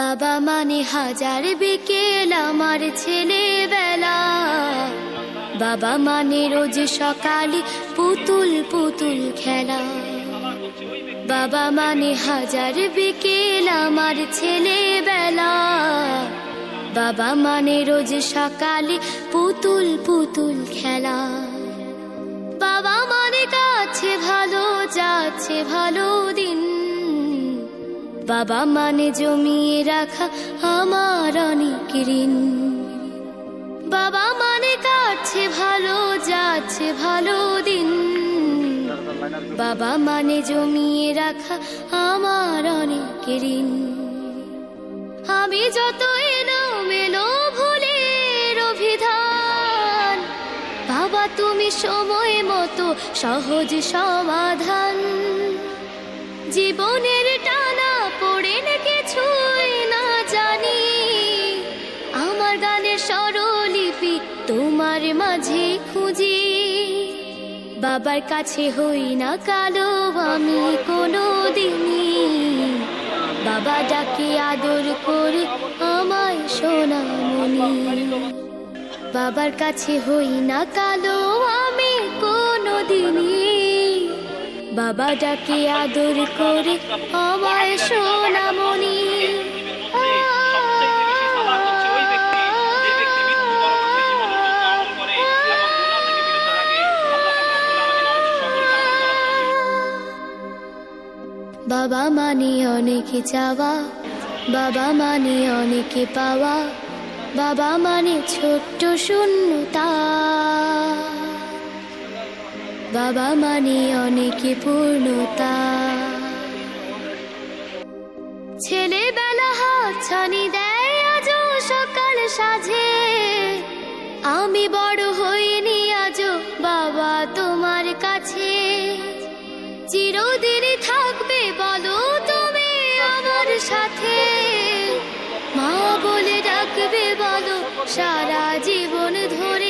বাবা মানে হাজার বিকেল আমার ছেলেবেলা, বাবা মানে রোজ সকালে পুতুল পুতুল খেলা। বাবা মানে হাজার বিকেল আমার ছেলেবেলা, বাবা মানে রোজ সকালে পুতুল পুতুল খেলা। বাবা মানে কাছে ভালো যাচ্ছে ভালো দিন, বাবা মানে জমিয়ে রাখা আমার অনেক ঋণ। বাবা মানে কাটছে ভালো যাচ্ছে ভালো দিন, বাবা মানে জমিয়ে রাখা আমার অনেক ঋণ। আমি যত এলো মেলো ভুলের অভিধান, বাবা তুমি সময় মতো সহজ সমাধান। জীবনের টানা পড়ে কিছুই না জানি, আমার গানের স্বরলিপি তোমার মাঝে খুঁজি। বাবার কাছে হই না কালো আমি কোনো দিনই, বাবা ডাকে আদর করে আমায় সোনামণি। বাবার কাছে হই না কালো আমি কোনো দিনই, বাবা ডাকে আদর করে আমায় সোনামণি। বাবা মানে অনেকে চাওয়া, বাবা মানে অনেকে পাওয়া, বাবা মানে ছোট্ট শূন্যতা, বাবা মানে অনেকে পূর্ণতা। ছেলেবেলা হাত ছানি দেয় আজও সকাল সাজে, আমি বড় হইনি আজও বাবা তোমার কাছে। চিরদিনই থাকবে বলো তুমি আমার সাথে, মা বলে ডাকবে বলো সারা জীবন ধরে।